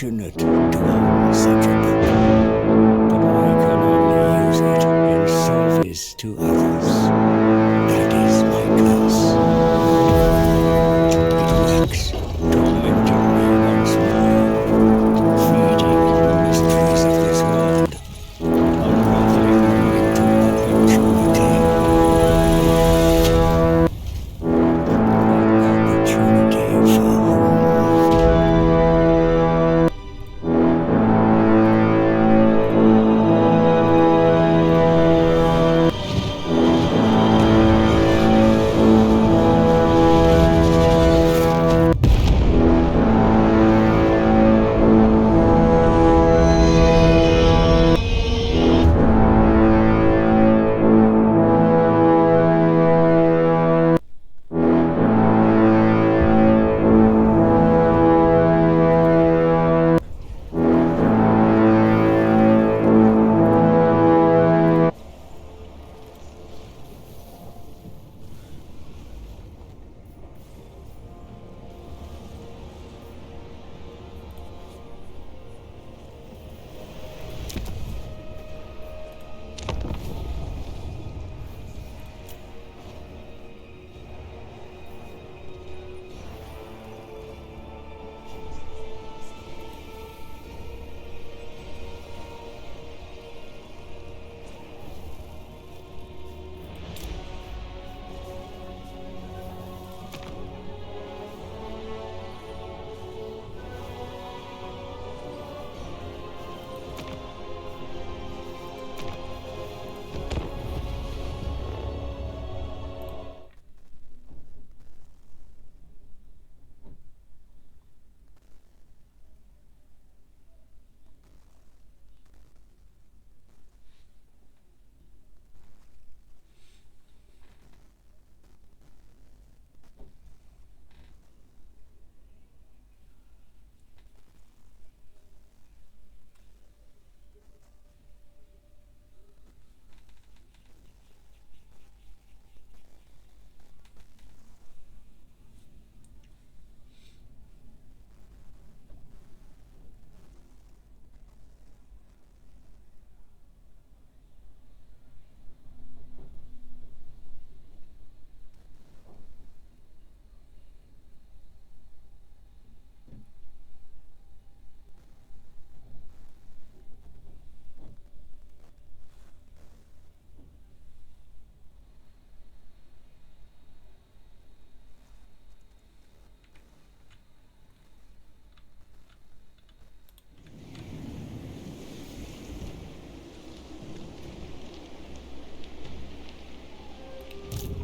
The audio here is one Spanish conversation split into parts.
fortunate to own such a book, but I can only use it in service to others. That is my curse. It works, tormenting me once more, feeding on the mysteries of this world, unraveling me into opportunity. Opportunity for whom?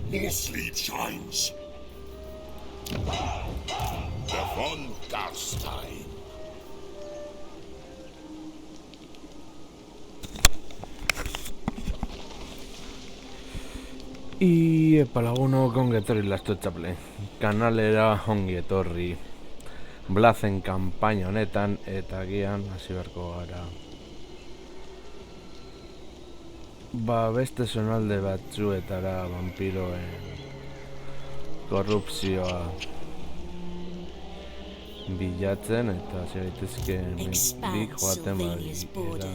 More sleep shines. The von Garstein. Y lagunok ongi etorri lastotxaple. Kanalera ongi etorri. Blazen kanpaina honetan eta agian hasi beharko gara. Beste zonalde batzuetara vampiroen korrupzioa bilatzen eta hasi gaitezke mendik joaten badira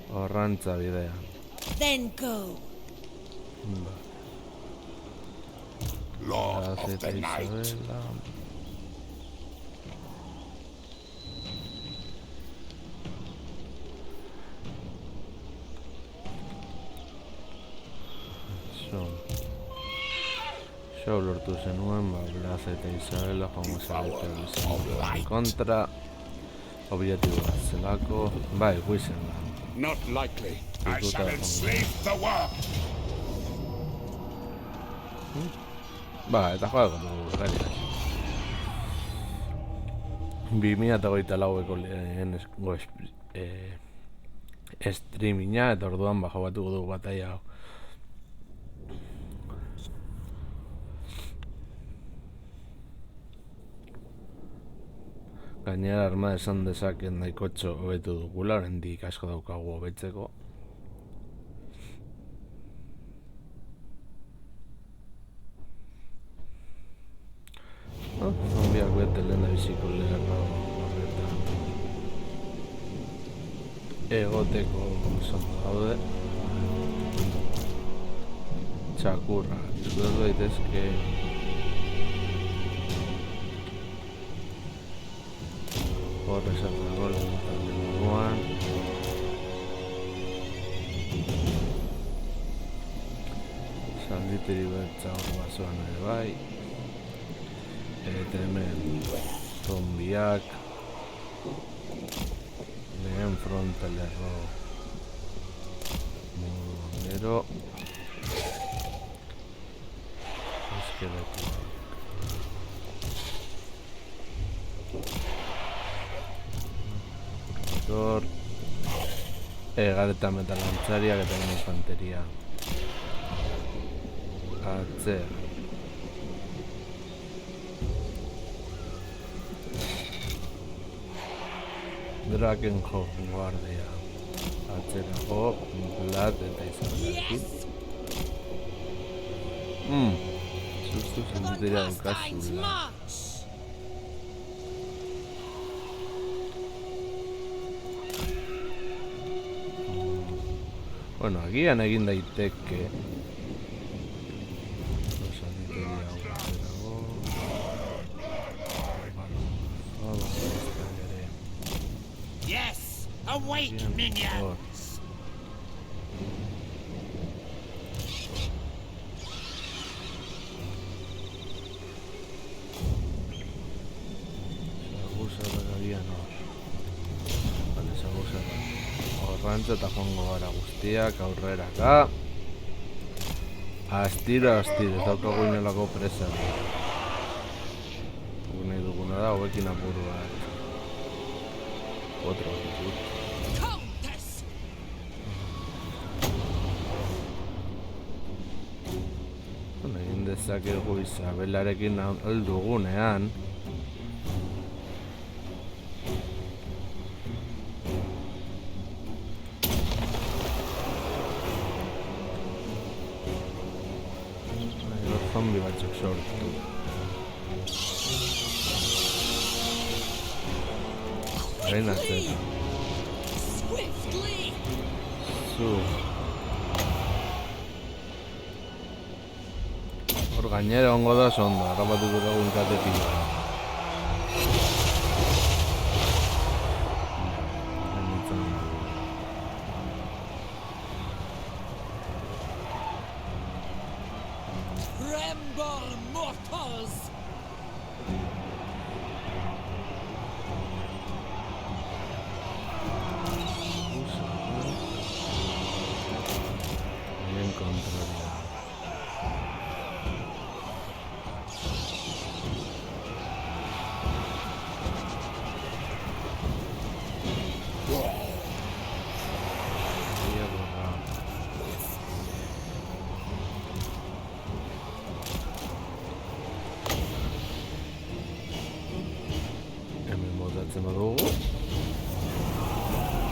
horrantza bidea. Then go. Lord of the Night. Yo lortu zenuen, Blas eta Isabela joango zarete kontra objektiboa zelako, bai, guizen da. Not likely. I shall enslave the world. Ba, eta joago dugu, gari. 2024ko lehenengo streaminga eta orduan bajo batuko dugu bataia hau. Gainera armada esan dezaken nahikotxo hobetu dugula, oraindik asko daukagu hobetzeko. Zombiak bete lehen da biziko leherra horretan. egoteko zondo daude. Txakurra, eskuratu daitezke horre zarrago lehentalde moduan. Zalditeri bertza hor bazoan ere bai. Eta hemen zombiak. Lehen frontalerro modu esqueleto. Gareta metalantzariak eta infanteria. Atzer. Drakenhof guardia. Atzerago, Vlad eta Izabelarekin. Sustu sentiteria daukazula. Bueno, agian egin daiteke. Sentiteria atzerago. Yes! Awake, minions! Horrantza eta joango gara guztiak aurreraka. Astiro, ez daukagu inolako presa. Nahi duguna da, hobekin apuru bat. Otro apur. Egin dezakegu Isabelarekin aldugunean. Zombi batzuk sortu. Hain atzera. Zu. Hor gainera ongo da zondo, harrapatuko dugu inkatekin. Tremble, mortals! Bien contrario.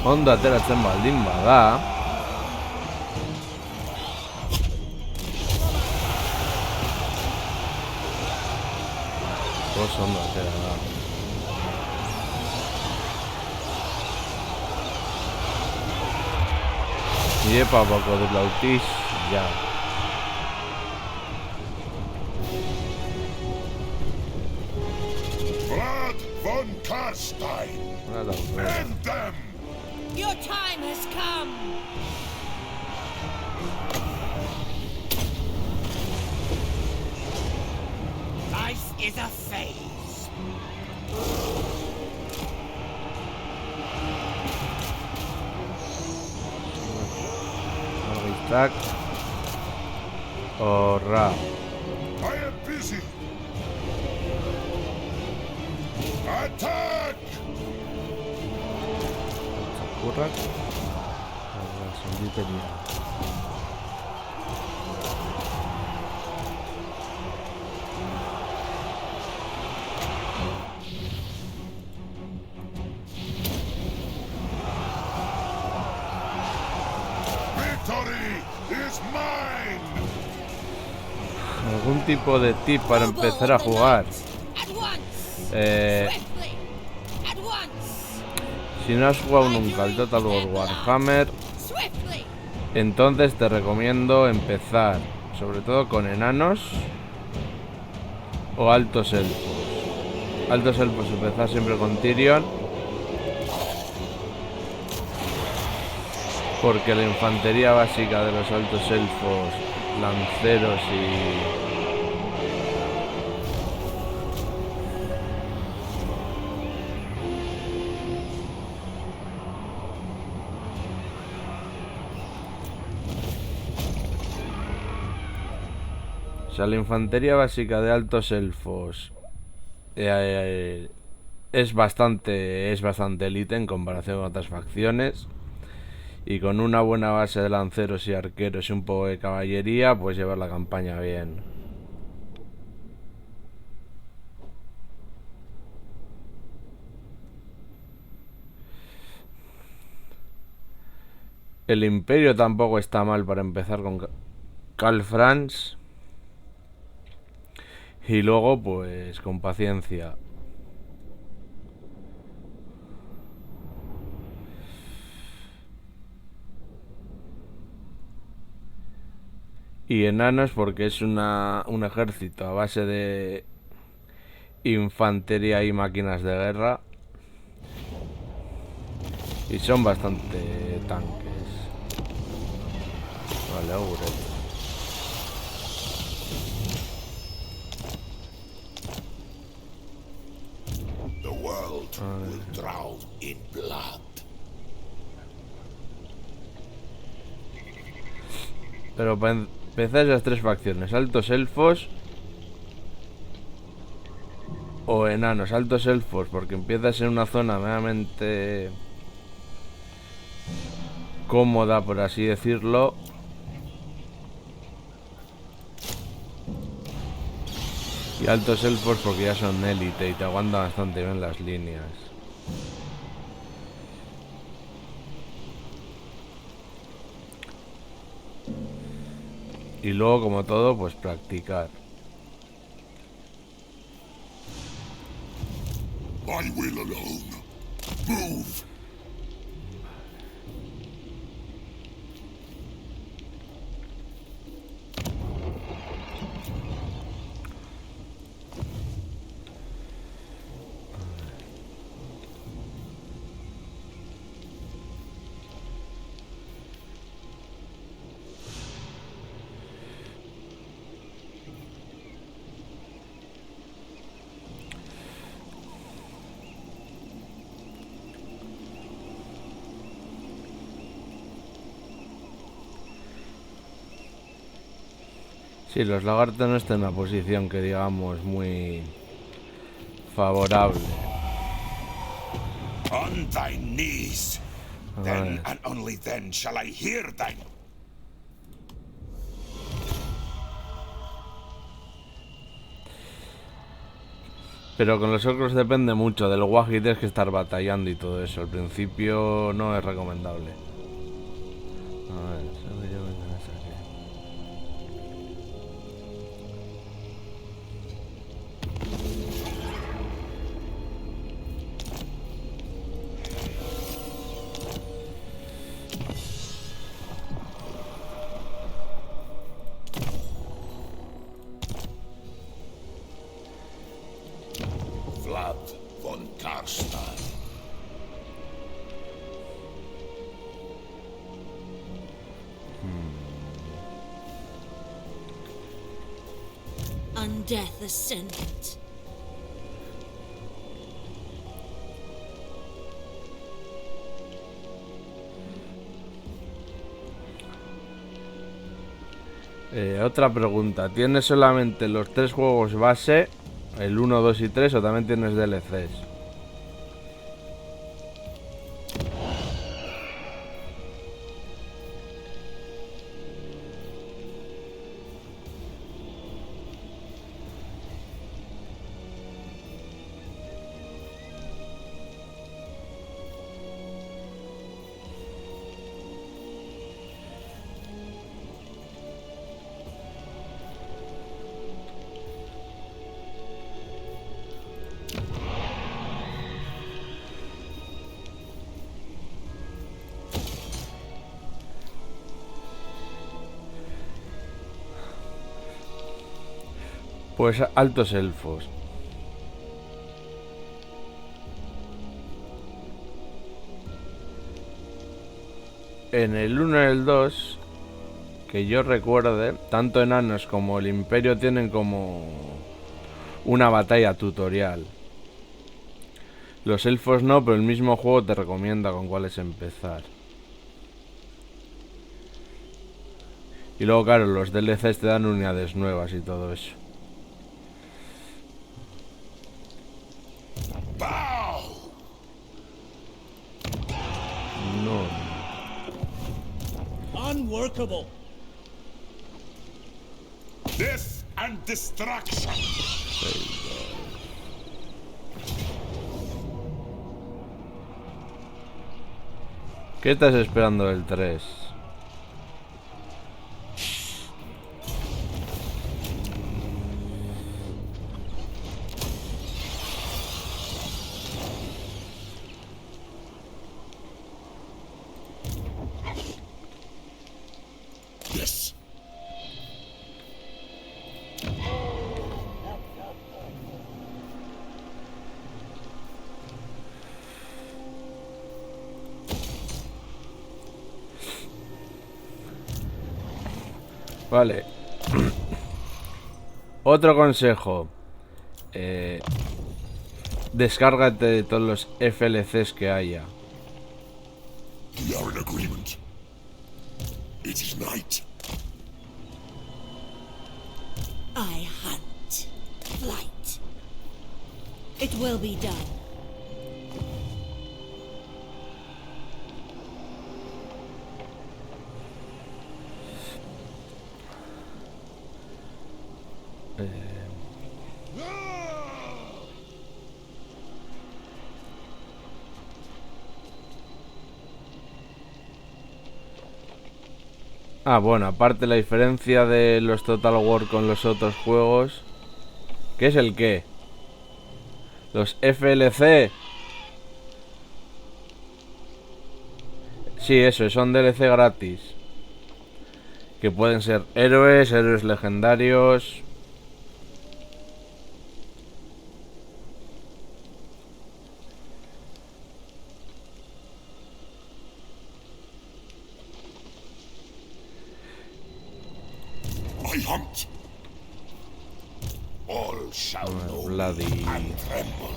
Ondo ateratzen baldin bada. Oso ondo atera da. Iepa bako de lautiz, ja. Vlad von Karstein! End them! Your time has come! Life is a phase. Tak. Horra. I am busy. Attack! Txakurrak. Horra, zonditeria. Victory is mine! Algún tipo de tip para empezar a jugar. Si no has jugado nunca al Total War Warhammer, Swiftly! entonces te recomiendo empezar sobre todo con enanos o altos elfos. Altos elfos empezar siempre con Tyrion, porque la infantería básica de los altos elfos, lanceros o sea, la infantería básica de altos elfos es bastante élite en comparación con otras facciones. Y con una buena base de lanceros y arqueros y un poco de caballería, pues llevar la campaña bien. El Imperio tampoco está mal para empezar con Karl Franz. Y luego, pues, con paciencia. Y enanos porque es un ejército a base de infantería y máquinas de guerra. Y son bastante tanques. Vale, augure. The world will drown in blood. Pero para empezar esas tres facciones, altos elfos o enanos. Altos elfos porque empiezas en una zona meramente cómoda, por así decirlo. Y altos elfos porque ya son élite y te aguantan bastante bien las líneas. Y luego, como todo, pues practicar. I will alone. Move. Sí, los lagartos no están en una posición que digamos muy favorable. On thy knees. Then and only then shall I hear thine. Pero con los orcos depende mucho del guaje y tienes que estar batallando y todo eso. Al principio no es recomendable. A ver, ¿sabes yo qué tenés aquí? Vlad von Karstein. Undeath Ascendant. Otra pregunta, ¿tienes solamente los tres juegos base, el 1, 2 y 3 o también tienes DLCs? Pues altos elfos. En el 1 y el 2, que yo recuerde, tanto enanos como el Imperio tienen como una batalla tutorial. Los elfos no, pero el mismo juego te recomienda con cuáles empezar. Y luego, claro, los DLCs te dan unidades nuevas y todo eso. No. Unworkable. Death and destruction. ¿Qué estás esperando del 3? Yes. Vale. Otro consejo. Descárgate de todos los FLCs que haya. We are in agreement. It is night. I hunt. Flight. It will be done. Ah, bueno, aparte la diferencia de los Total War con los otros juegos. ¿Qué es el qué? Los FLC. Sí, eso, son DLC gratis. Que pueden ser héroes, héroes legendarios. I hunt. All shall know me Bloody. and tremble.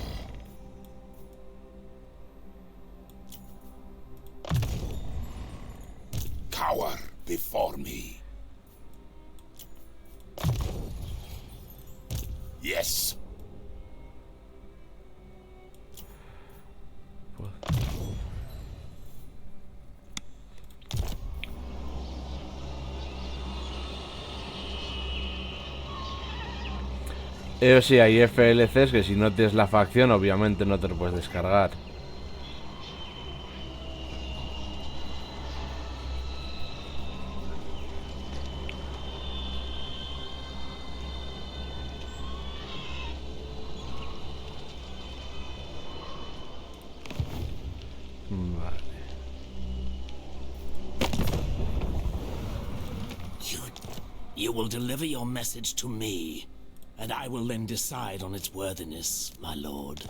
Cower before me. Yes. Sí, hay FLCs que si no tienes la facción obviamente no te lo puedes descargar. Vale. You will deliver your message to me, and I will then decide on its worthiness, my lord.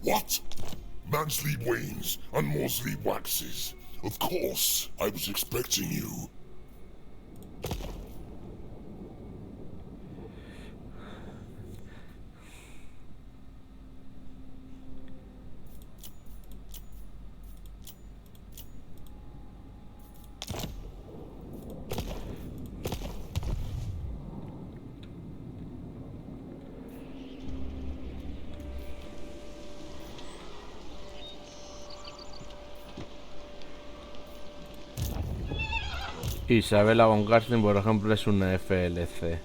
What? Man sleep wanes, and more sleep waxes. Of course, I was expecting you. Isabella von Karsten, por ejemplo, es una FLC.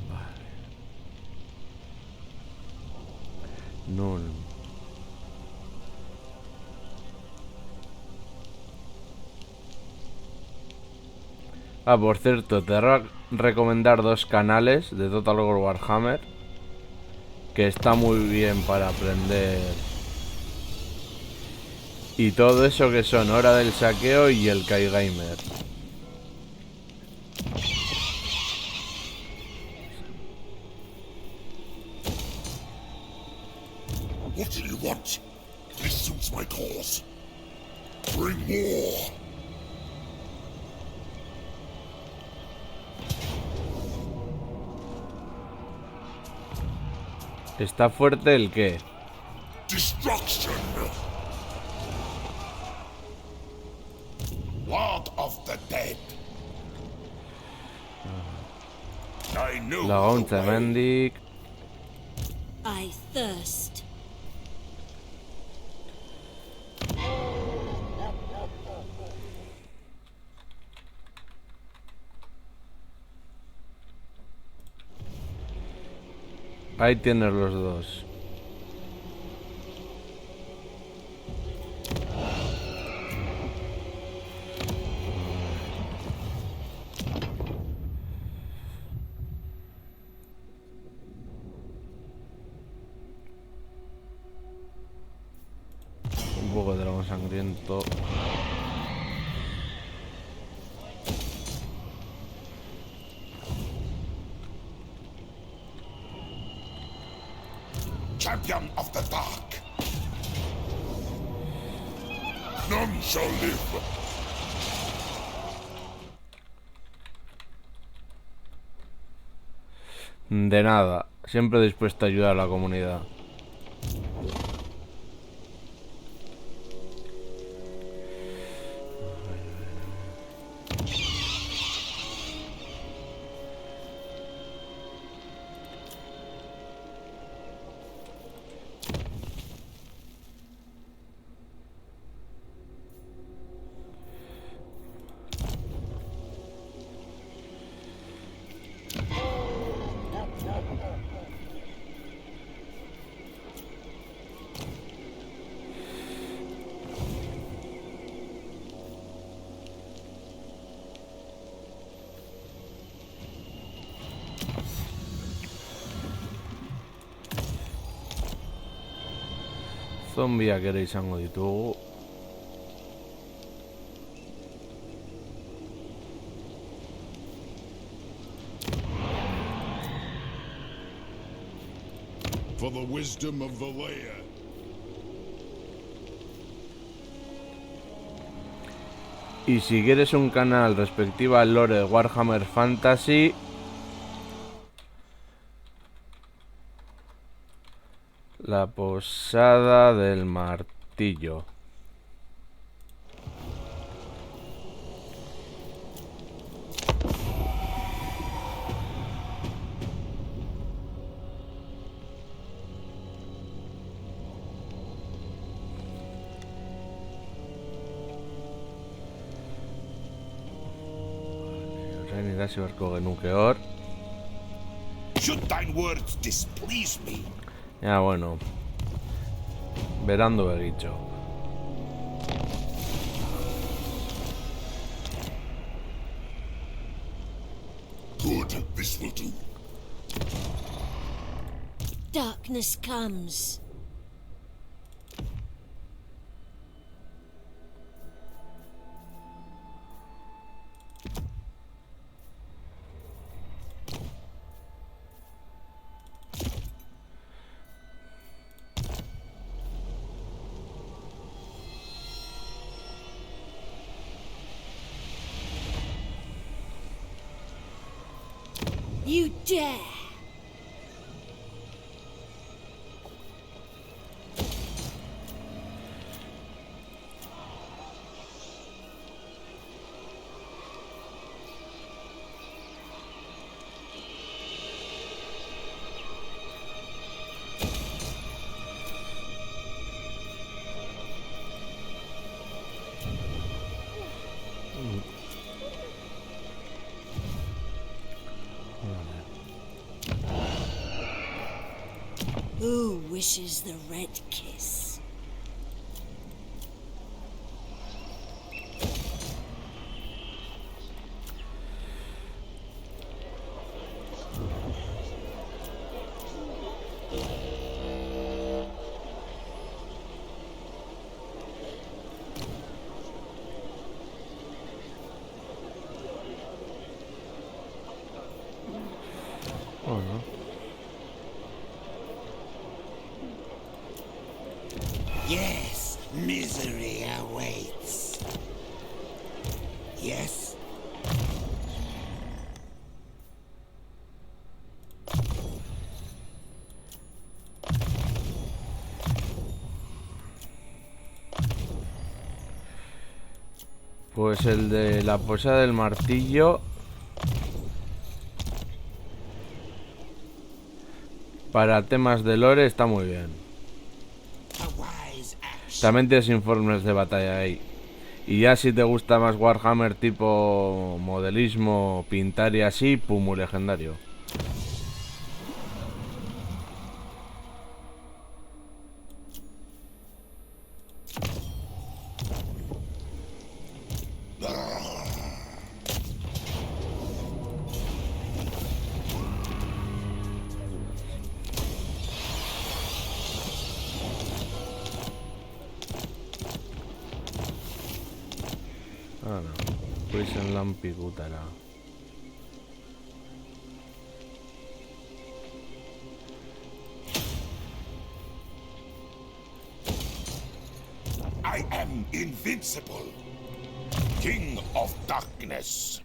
Vale. No. Ah, por cierto, recomendar dos canales de Total War Warhammer, que está muy bien para aprender. Y todo eso que son Hora del Saqueo y el Kai Gamer. What do you want? This suits my cause. Bring more. ¿Está fuerte el qué? Destruction. Lord of the Dead. I know Lagón the way. Mendic. I thirst. Ahí tienes los dos. Un poco de dragón sangriento. Champion of the Dark. None shall live. De nada, siempre dispuesto a ayudar a la comunidad. Zombiak ere izango ditugu. For the wisdom of Valea. Y si quieres un canal respectivo al lore de Warhammer Fantasy, La Posada del Martillo. Unidad barco genukeor. Should thine words displease me? Ya bueno. Verando he dicho. Good, this will do. Darkness comes. You dare! Who wishes the red kiss? Misery awaits. Yes? Pues el de la posada del martillo. Para temas de lore está muy bien. A wise action. También tienes informes de batalla ahí. Y ya si te gusta más Warhammer tipo modelismo, pintar y así, pum, muy legendario. Ah, no. Poison Lamp y Gutara. I am invincible. King of Darkness.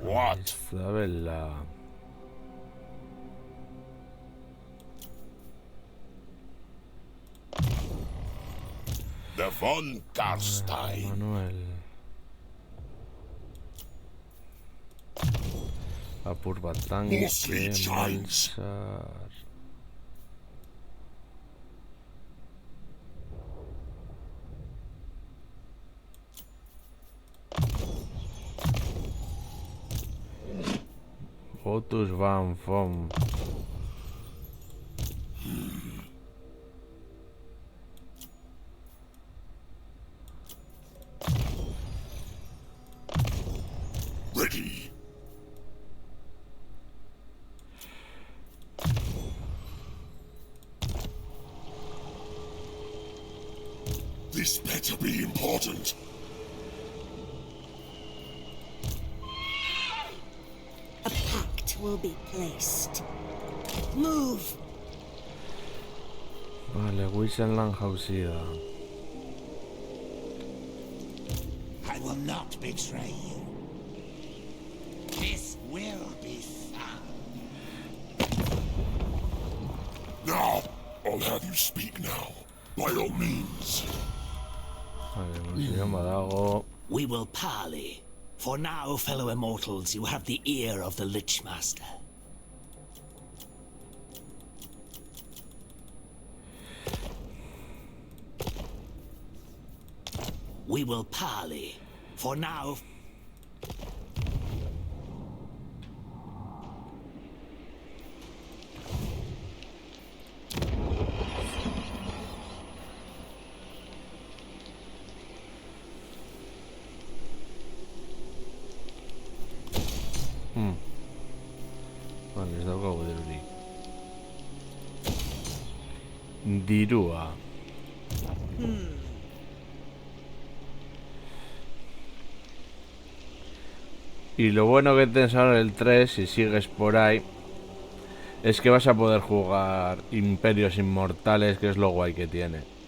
What? Isabella. The von Karstein. Manuel. Apurva tanque. Mostly giants. Malsar. Otus Van Fom. Ready. This better be important. A pact will be placed. Move! Vale, Wissenland Hausida. I will not betray you. This will be fun. Now, I'll have you speak now. By all means. Vale, consigo Madago. We will parley. For now, fellow immortals, you have the ear of the Lich Master. We will parley. For now... Vale, ez daukagu dirurik. Dirua. Y lo bueno que tienes ahora el 3, si sigues por ahí, es que vas a poder jugar Imperios Inmortales, que es lo guay que tiene.